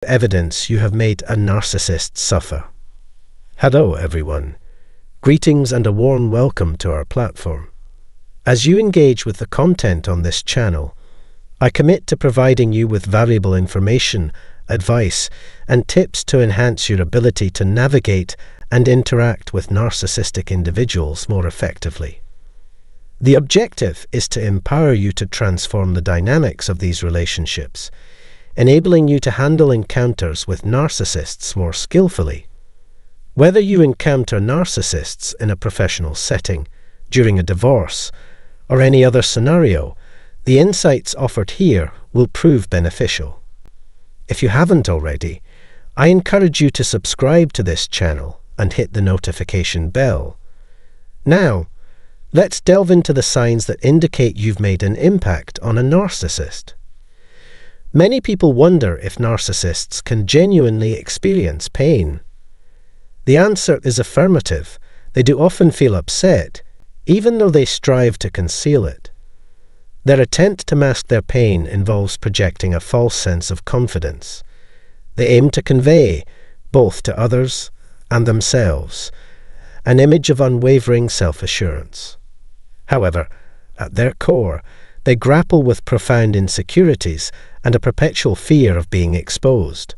Evidence you have made a narcissist suffer. Hello everyone. Greetings and a warm welcome to our platform. As you engage with the content on this channel, I commit to providing you with valuable information, advice, and tips to enhance your ability to navigate and interact with narcissistic individuals more effectively. The objective is to empower you to transform the dynamics of these relationships, enabling you to handle encounters with narcissists more skillfully. Whether you encounter narcissists in a professional setting, during a divorce, or any other scenario, the insights offered here will prove beneficial. If you haven't already, I encourage you to subscribe to this channel and hit the notification bell. Now, let's delve into the signs that indicate you've made an impact on a narcissist. Many people wonder if narcissists can genuinely experience pain. The answer is affirmative. They do often feel upset, even though they strive to conceal it. Their attempt to mask their pain involves projecting a false sense of confidence. They aim to convey, both to others and themselves, an image of unwavering self-assurance. However, at their core, they grapple with profound insecurities and a perpetual fear of being exposed.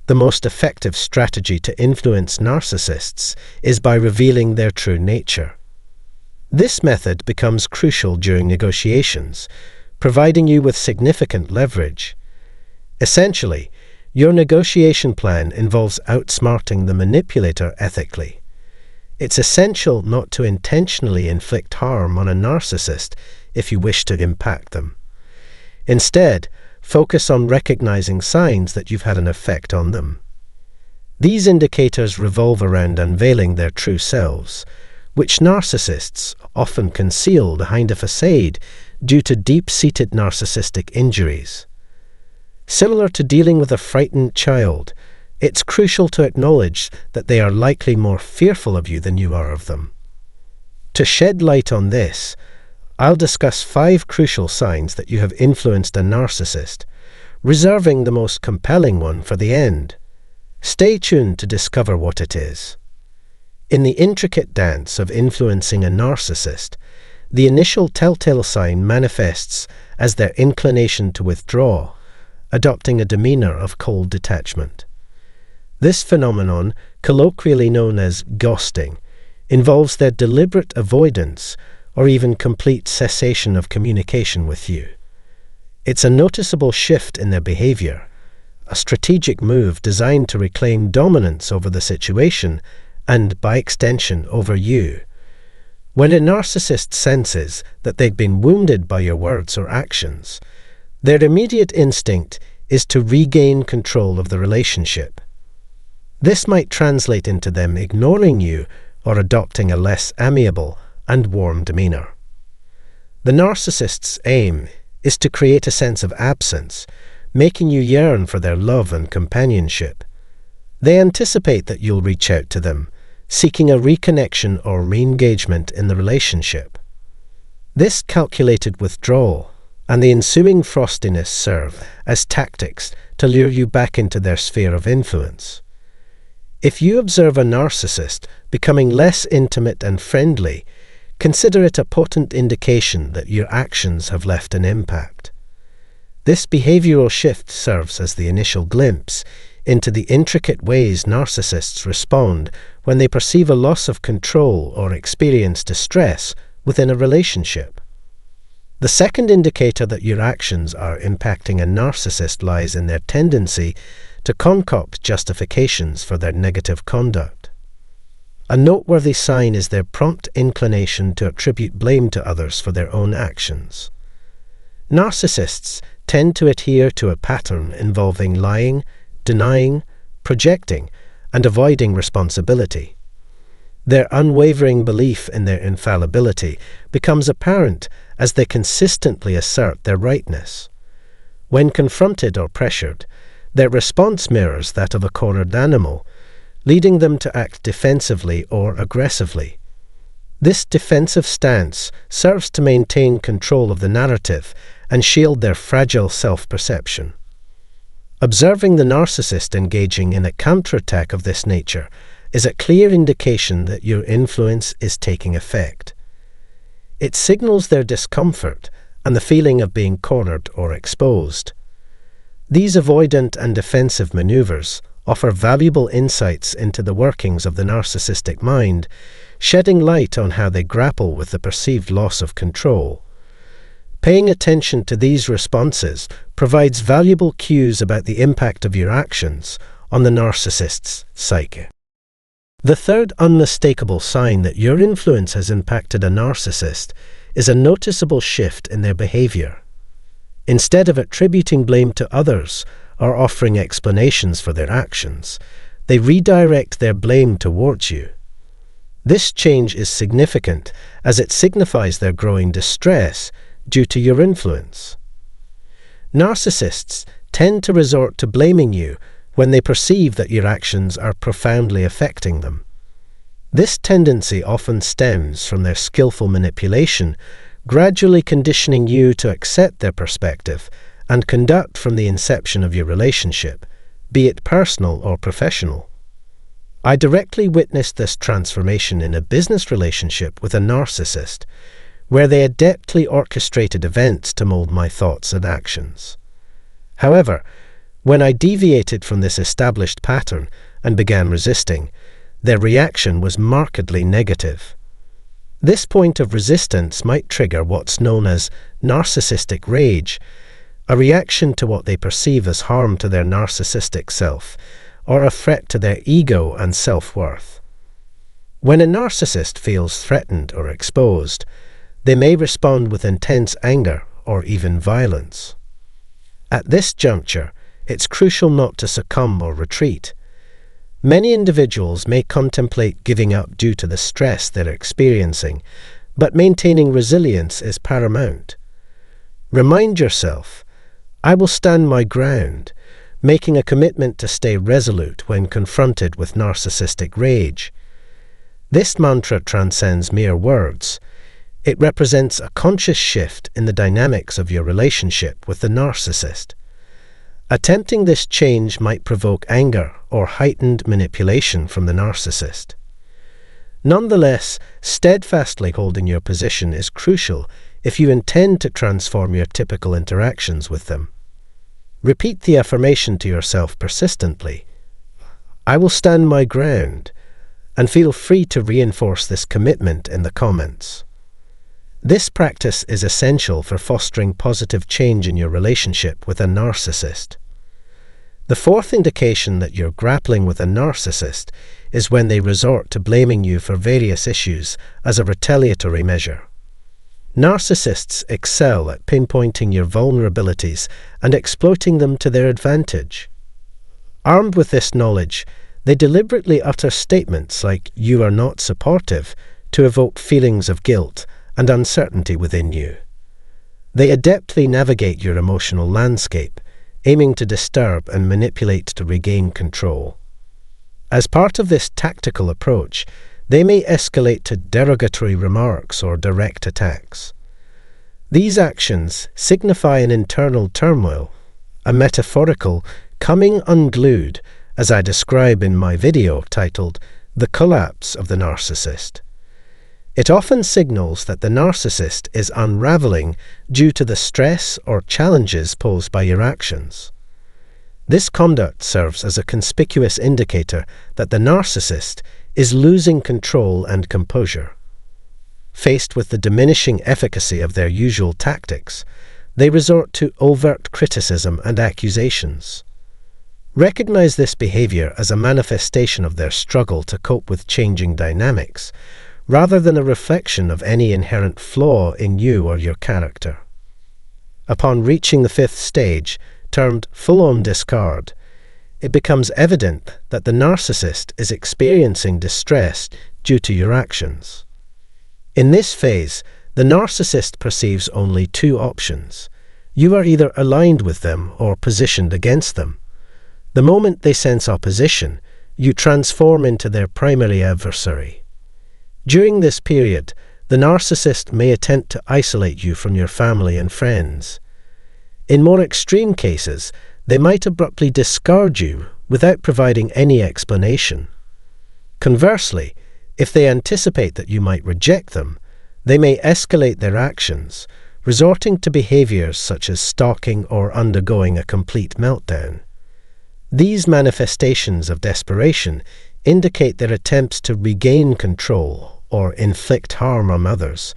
The most effective strategy to influence narcissists is by revealing their true nature. This method becomes crucial during negotiations, providing you with significant leverage. Essentially, your negotiation plan involves outsmarting the manipulator ethically. It's essential not to intentionally inflict harm on a narcissist if you wish to impact them. Instead, focus on recognizing signs that you've had an effect on them. These indicators revolve around unveiling their true selves, which narcissists often conceal behind a facade due to deep-seated narcissistic injuries. Similar to dealing with a frightened child, it's crucial to acknowledge that they are likely more fearful of you than you are of them. To shed light on this, I'll discuss 5 crucial signs that you have influenced a narcissist, reserving the most compelling one for the end. Stay tuned to discover what it is. In the intricate dance of influencing a narcissist, the initial telltale sign manifests as their inclination to withdraw, adopting a demeanor of cold detachment. This phenomenon, colloquially known as ghosting, involves their deliberate avoidance or even complete cessation of communication with you. It's a noticeable shift in their behavior, a strategic move designed to reclaim dominance over the situation and, by extension, over you. When a narcissist senses that they've been wounded by your words or actions, their immediate instinct is to regain control of the relationship. This might translate into them ignoring you or adopting a less amiable and warm demeanor. The narcissist's aim is to create a sense of absence, making you yearn for their love and companionship. They anticipate that you'll reach out to them, seeking a reconnection or re-engagement in the relationship. This calculated withdrawal and the ensuing frostiness serve as tactics to lure you back into their sphere of influence. If you observe a narcissist becoming less intimate and friendly, consider it a potent indication that your actions have left an impact. This behavioral shift serves as the initial glimpse into the intricate ways narcissists respond when they perceive a loss of control or experience distress within a relationship. The second indicator that your actions are impacting a narcissist lies in their tendency to concoct justifications for their negative conduct. A noteworthy sign is their prompt inclination to attribute blame to others for their own actions. Narcissists tend to adhere to a pattern involving lying, denying, projecting, and avoiding responsibility. Their unwavering belief in their infallibility becomes apparent as they consistently assert their rightness. When confronted or pressured, their response mirrors that of a cornered animal, leading them to act defensively or aggressively. This defensive stance serves to maintain control of the narrative and shield their fragile self-perception. Observing the narcissist engaging in a counterattack of this nature is a clear indication that your influence is taking effect. It signals their discomfort and the feeling of being cornered or exposed. These avoidant and defensive maneuvers offer valuable insights into the workings of the narcissistic mind, shedding light on how they grapple with the perceived loss of control. Paying attention to these responses provides valuable cues about the impact of your actions on the narcissist's psyche. The third unmistakable sign that your influence has impacted a narcissist is a noticeable shift in their behavior. Instead of attributing blame to others or offering explanations for their actions, they redirect their blame towards you. This change is significant as it signifies their growing distress due to your influence. Narcissists tend to resort to blaming you when they perceive that your actions are profoundly affecting them. This tendency often stems from their skillful manipulation, gradually conditioning you to accept their perspective and conduct from the inception of your relationship, be it personal or professional. I directly witnessed this transformation in a business relationship with a narcissist, where they adeptly orchestrated events to mold my thoughts and actions. However, when I deviated from this established pattern and began resisting, their reaction was markedly negative. This point of resistance might trigger what's known as narcissistic rage, a reaction to what they perceive as harm to their narcissistic self, or a threat to their ego and self-worth. When a narcissist feels threatened or exposed, they may respond with intense anger or even violence. At this juncture, it's crucial not to succumb or retreat. Many individuals may contemplate giving up due to the stress they're experiencing, but maintaining resilience is paramount. Remind yourself, I will stand my ground, making a commitment to stay resolute when confronted with narcissistic rage. This mantra transcends mere words. It represents a conscious shift in the dynamics of your relationship with the narcissist. Attempting this change might provoke anger or heightened manipulation from the narcissist. Nonetheless, steadfastly holding your position is crucial if you intend to transform your typical interactions with them. Repeat the affirmation to yourself persistently. I will stand my ground, and feel free to reinforce this commitment in the comments. This practice is essential for fostering positive change in your relationship with a narcissist. The fourth indication that you're grappling with a narcissist is when they resort to blaming you for various issues as a retaliatory measure. Narcissists excel at pinpointing your vulnerabilities and exploiting them to their advantage. Armed with this knowledge, they deliberately utter statements like "you are not supportive" to evoke feelings of guilt and uncertainty within you. They adeptly navigate your emotional landscape, aiming to disturb and manipulate to regain control. As part of this tactical approach, they may escalate to derogatory remarks or direct attacks. These actions signify an internal turmoil, a metaphorical coming unglued, as I describe in my video titled "The Collapse of the Narcissist." It often signals that the narcissist is unraveling due to the stress or challenges posed by your actions. This conduct serves as a conspicuous indicator that the narcissist is losing control and composure. Faced with the diminishing efficacy of their usual tactics, they resort to overt criticism and accusations. Recognize this behavior as a manifestation of their struggle to cope with changing dynamics, rather than a reflection of any inherent flaw in you or your character. Upon reaching the fifth stage, termed full-on discard, it becomes evident that the narcissist is experiencing distress due to your actions. In this phase, the narcissist perceives only two options. You are either aligned with them or positioned against them. The moment they sense opposition, you transform into their primary adversary. During this period, the narcissist may attempt to isolate you from your family and friends. In more extreme cases, They might abruptly discard you without providing any explanation. Conversely, if they anticipate that you might reject them, they may escalate their actions, resorting to behaviors such as stalking or undergoing a complete meltdown. These manifestations of desperation indicate their attempts to regain control or inflict harm on others,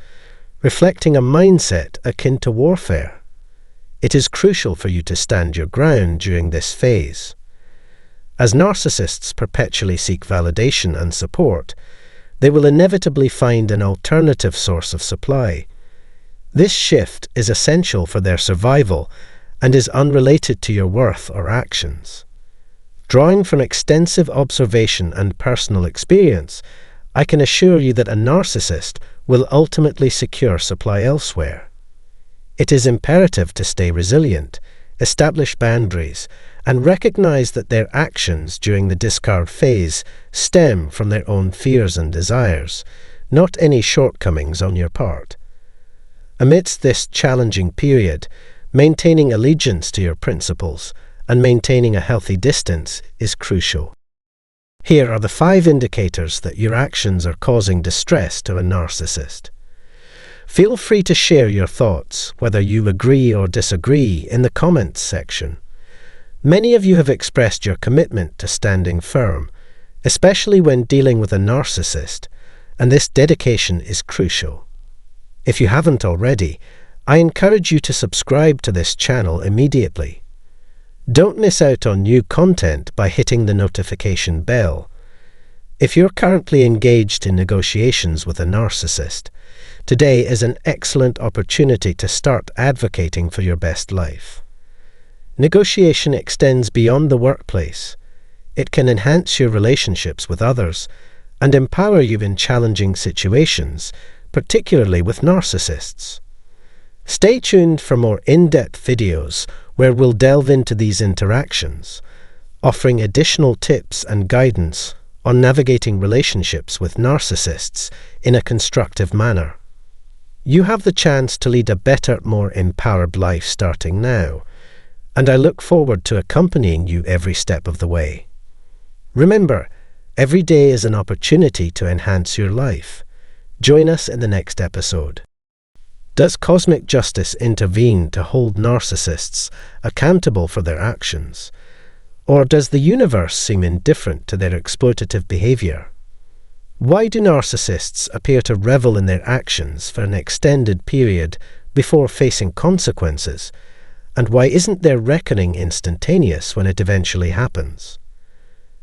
reflecting a mindset akin to warfare. It is crucial for you to stand your ground during this phase. As narcissists perpetually seek validation and support, they will inevitably find an alternative source of supply. This shift is essential for their survival and is unrelated to your worth or actions. Drawing from extensive observation and personal experience, I can assure you that a narcissist will ultimately secure supply elsewhere. It is imperative to stay resilient, establish boundaries, and recognize that their actions during the discard phase stem from their own fears and desires, not any shortcomings on your part. Amidst this challenging period, maintaining allegiance to your principles and maintaining a healthy distance is crucial. Here are the 5 indicators that your actions are causing distress to a narcissist. Feel free to share your thoughts, whether you agree or disagree, in the comments section. Many of you have expressed your commitment to standing firm, especially when dealing with a narcissist, and this dedication is crucial. If you haven't already, I encourage you to subscribe to this channel immediately. Don't miss out on new content by hitting the notification bell. If you're currently engaged in negotiations with a narcissist, today is an excellent opportunity to start advocating for your best life. Negotiation extends beyond the workplace. It can enhance your relationships with others and empower you in challenging situations, particularly with narcissists. Stay tuned for more in-depth videos where we'll delve into these interactions, offering additional tips and guidance on navigating relationships with narcissists in a constructive manner. You have the chance to lead a better, more empowered life starting now, and I look forward to accompanying you every step of the way. Remember, every day is an opportunity to enhance your life. Join us in the next episode. Does cosmic justice intervene to hold narcissists accountable for their actions? Or does the universe seem indifferent to their exploitative behavior? Why do narcissists appear to revel in their actions for an extended period before facing consequences? And why isn't their reckoning instantaneous when it eventually happens?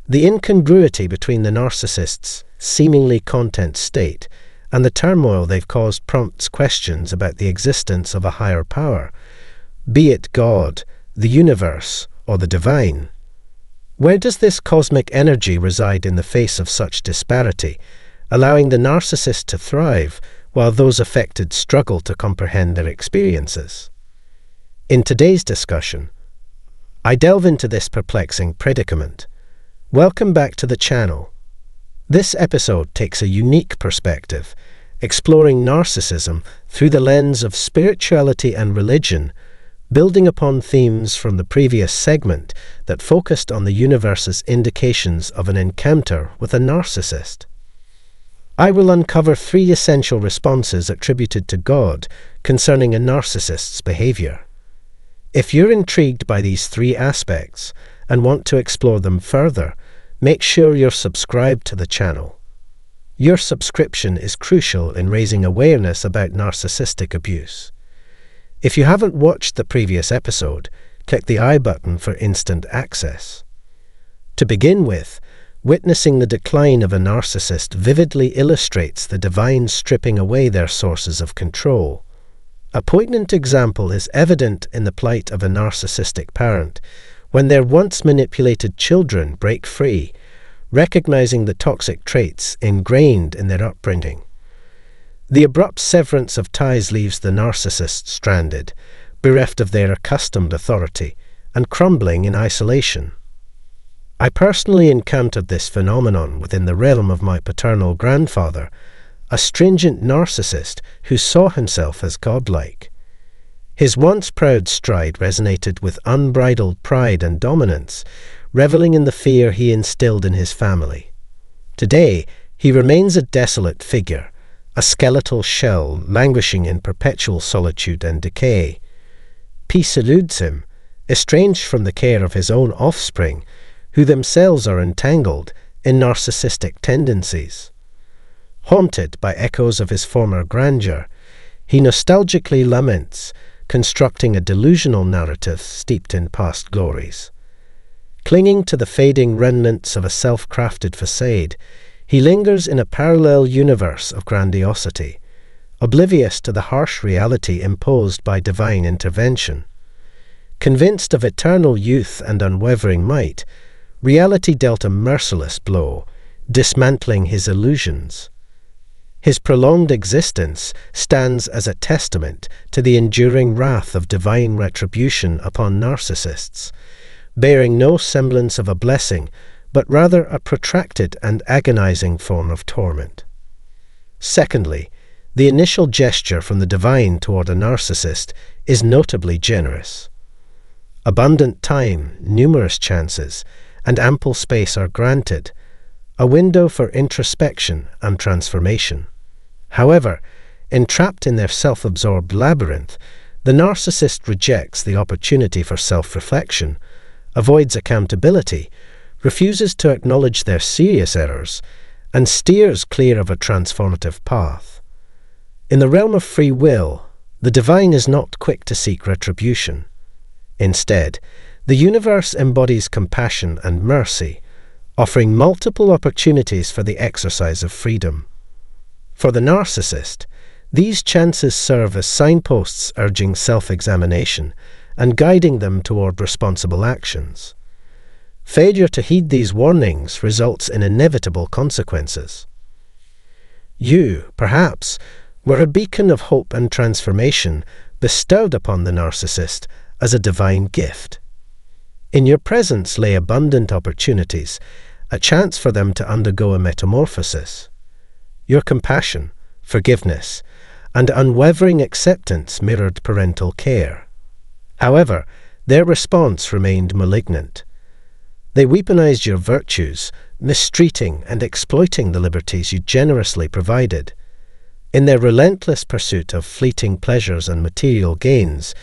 The incongruity between the narcissist's seemingly content state and the turmoil they've caused prompts questions about the existence of a higher power, be it God, the universe, or the divine. Where does this cosmic energy reside in the face of such disparity, allowing the narcissist to thrive while those affected struggle to comprehend their experiences? In today's discussion, I delve into this perplexing predicament. Welcome back to the channel. This episode takes a unique perspective, exploring narcissism through the lens of spirituality and religion, building upon themes from the previous segment that focused on the universe's indications of an encounter with a narcissist. I will uncover 3 essential responses attributed to God concerning a narcissist's behavior. If you're intrigued by these 3 aspects and want to explore them further, make sure you're subscribed to the channel. Your subscription is crucial in raising awareness about narcissistic abuse. If you haven't watched the previous episode, click the I button for instant access. To begin with, witnessing the decline of a narcissist vividly illustrates the divine stripping away their sources of control. A poignant example is evident in the plight of a narcissistic parent when their once manipulated children break free, recognizing the toxic traits ingrained in their upbringing. The abrupt severance of ties leaves the narcissist stranded, bereft of their accustomed authority, and crumbling in isolation. I personally encountered this phenomenon within the realm of my paternal grandfather, a stringent narcissist who saw himself as godlike. His once proud stride resonated with unbridled pride and dominance, reveling in the fear he instilled in his family. Today, he remains a desolate figure, a skeletal shell languishing in perpetual solitude and decay. Peace eludes him, estranged from the care of his own offspring, who themselves are entangled in narcissistic tendencies. Haunted by echoes of his former grandeur, he nostalgically laments, constructing a delusional narrative steeped in past glories. Clinging to the fading remnants of a self-crafted facade, he lingers in a parallel universe of grandiosity, oblivious to the harsh reality imposed by divine intervention. Convinced of eternal youth and unwavering might, reality dealt a merciless blow, dismantling his illusions. His prolonged existence stands as a testament to the enduring wrath of divine retribution upon narcissists, bearing no semblance of a blessing, but rather a protracted and agonizing form of torment. Secondly, the initial gesture from the divine toward a narcissist is notably generous. Abundant time, numerous chances, and ample space are granted, a window for introspection and transformation. However, entrapped in their self-absorbed labyrinth, the narcissist rejects the opportunity for self-reflection, avoids accountability, refuses to acknowledge their serious errors, and steers clear of a transformative path. In the realm of free will, the divine is not quick to seek retribution. Instead, the universe embodies compassion and mercy, offering multiple opportunities for the exercise of freedom. For the narcissist, these chances serve as signposts urging self-examination and guiding them toward responsible actions. Failure to heed these warnings results in inevitable consequences. You, perhaps, were a beacon of hope and transformation bestowed upon the narcissist as a divine gift. In your presence lay abundant opportunities, a chance for them to undergo a metamorphosis. Your compassion, forgiveness, and unwavering acceptance mirrored parental care. However, their response remained malignant. They weaponized your virtues, mistreating and exploiting the liberties you generously provided. In their relentless pursuit of fleeting pleasures and material gains,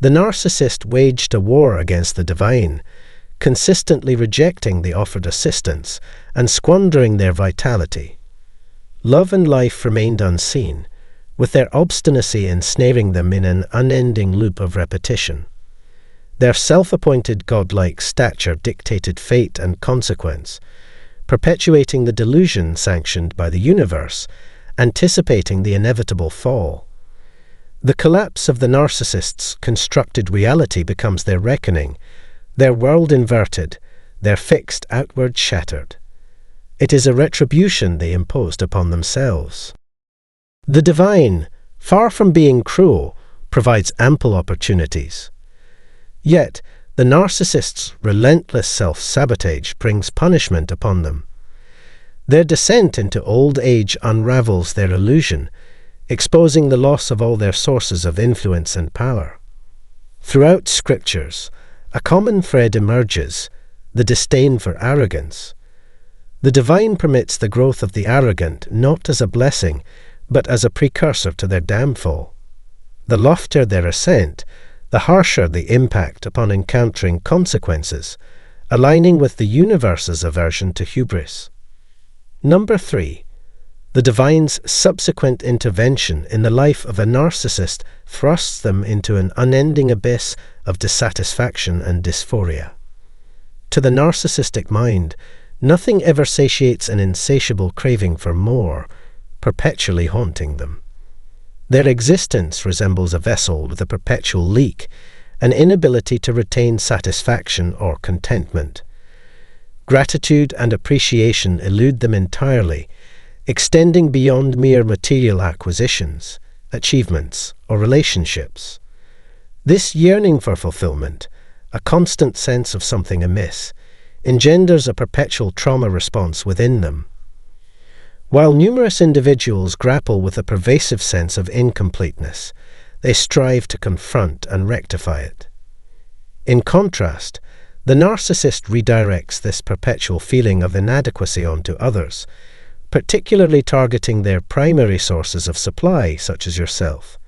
the narcissist waged a war against the divine, consistently rejecting the offered assistance and squandering their vitality. Love and life remained unseen, with their obstinacy ensnaring them in an unending loop of repetition. Their self-appointed godlike stature dictated fate and consequence, perpetuating the delusion sanctioned by the universe, anticipating the inevitable fall. The collapse of the narcissist's constructed reality becomes their reckoning, their world inverted, their fixed outward shattered. It is a retribution they imposed upon themselves. The divine, far from being cruel, provides ample opportunities. Yet, the narcissist's relentless self-sabotage brings punishment upon them. Their descent into old age unravels their illusion, exposing the loss of all their sources of influence and power. Throughout scriptures, a common thread emerges, the disdain for arrogance. The divine permits the growth of the arrogant not as a blessing, but as a precursor to their downfall. The loftier their ascent, the harsher the impact upon encountering consequences, aligning with the universe's aversion to hubris. Number 3. The divine's subsequent intervention in the life of a narcissist thrusts them into an unending abyss of dissatisfaction and dysphoria. To the narcissistic mind, nothing ever satiates an insatiable craving for more, perpetually haunting them. Their existence resembles a vessel with a perpetual leak, an inability to retain satisfaction or contentment. Gratitude and appreciation elude them entirely, extending beyond mere material acquisitions, achievements, or relationships. This yearning for fulfillment, a constant sense of something amiss, engenders a perpetual trauma response within them. While numerous individuals grapple with a pervasive sense of incompleteness, they strive to confront and rectify it. In contrast, the narcissist redirects this perpetual feeling of inadequacy onto others, particularly targeting their primary sources of supply, such as yourself.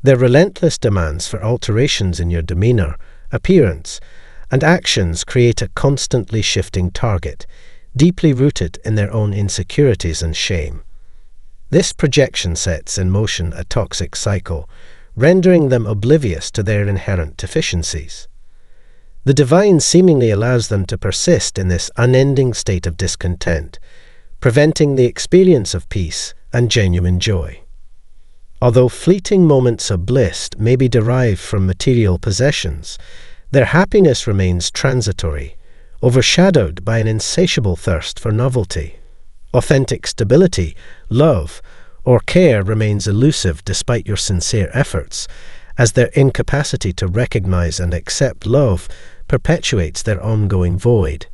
Their relentless demands for alterations in your demeanor, appearance, and actions create a constantly shifting target, deeply rooted in their own insecurities and shame. This projection sets in motion a toxic cycle, rendering them oblivious to their inherent deficiencies. The divine seemingly allows them to persist in this unending state of discontent, preventing the experience of peace and genuine joy. Although fleeting moments of bliss may be derived from material possessions, their happiness remains transitory, overshadowed by an insatiable thirst for novelty. Authentic stability, love, or care remains elusive despite your sincere efforts, as their incapacity to recognize and accept love perpetuates their ongoing void.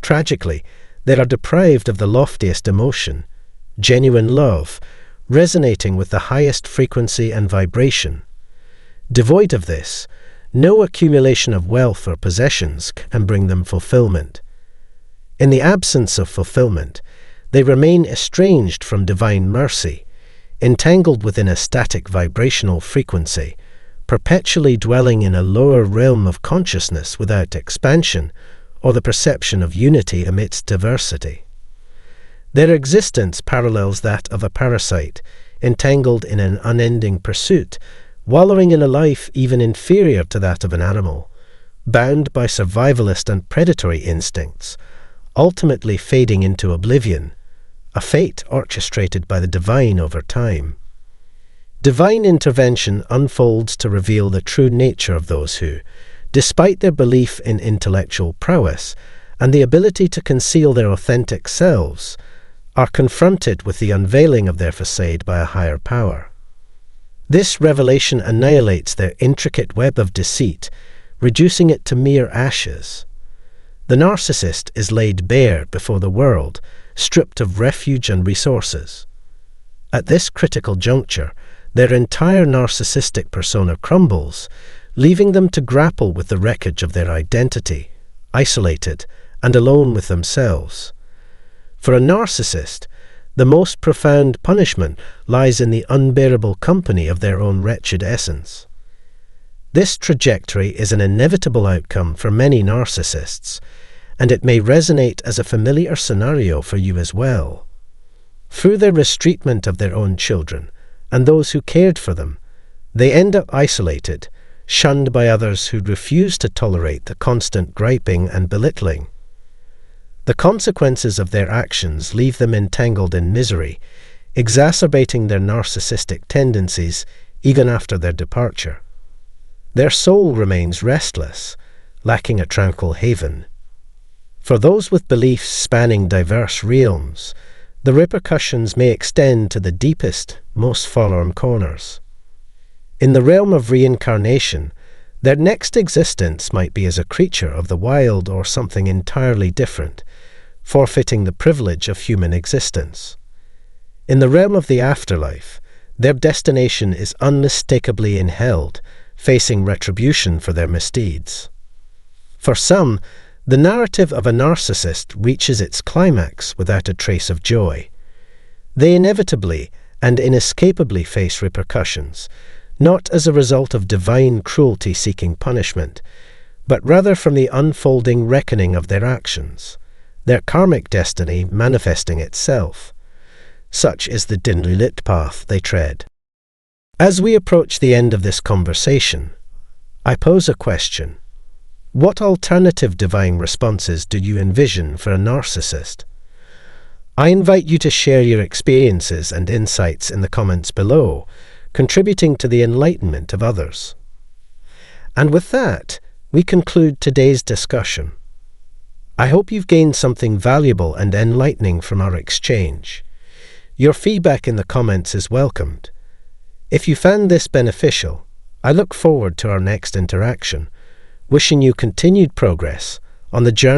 Tragically, they are deprived of the loftiest emotion, genuine love, resonating with the highest frequency and vibration. Devoid of this, no accumulation of wealth or possessions can bring them fulfillment. In the absence of fulfillment, they remain estranged from divine mercy, entangled within a static vibrational frequency, perpetually dwelling in a lower realm of consciousness without expansion or the perception of unity amidst diversity. Their existence parallels that of a parasite, entangled in an unending pursuit, wallowing in a life even inferior to that of an animal, bound by survivalist and predatory instincts, ultimately fading into oblivion, a fate orchestrated by the divine over time. Divine intervention unfolds to reveal the true nature of those who, despite their belief in intellectual prowess and the ability to conceal their authentic selves, are confronted with the unveiling of their facade by a higher power. This revelation annihilates their intricate web of deceit, reducing it to mere ashes. The narcissist is laid bare before the world, stripped of refuge and resources. At this critical juncture, their entire narcissistic persona crumbles, leaving them to grapple with the wreckage of their identity, isolated and alone with themselves. For a narcissist, the most profound punishment lies in the unbearable company of their own wretched essence. This trajectory is an inevitable outcome for many narcissists, and it may resonate as a familiar scenario for you as well. Through their mistreatment of their own children and those who cared for them, they end up isolated, shunned by others who refuse to tolerate the constant griping and belittling. The consequences of their actions leave them entangled in misery, exacerbating their narcissistic tendencies even after their departure. Their soul remains restless, lacking a tranquil haven. For those with beliefs spanning diverse realms, the repercussions may extend to the deepest, most forlorn corners. In the realm of reincarnation, their next existence might be as a creature of the wild or something entirely different, forfeiting the privilege of human existence. In the realm of the afterlife, their destination is unmistakably in hell, facing retribution for their misdeeds. For some, the narrative of a narcissist reaches its climax without a trace of joy. They inevitably and inescapably face repercussions, not as a result of divine cruelty-seeking punishment, but rather from the unfolding reckoning of their actions, their karmic destiny manifesting itself. Such is the dimly lit path they tread. As we approach the end of this conversation, I pose a question. What alternative divine responses do you envision for a narcissist? I invite you to share your experiences and insights in the comments below, contributing to the enlightenment of others. And with that, we conclude today's discussion. I hope you've gained something valuable and enlightening from our exchange. Your feedback in the comments is welcomed. If you found this beneficial, I look forward to our next interaction, wishing you continued progress on the journey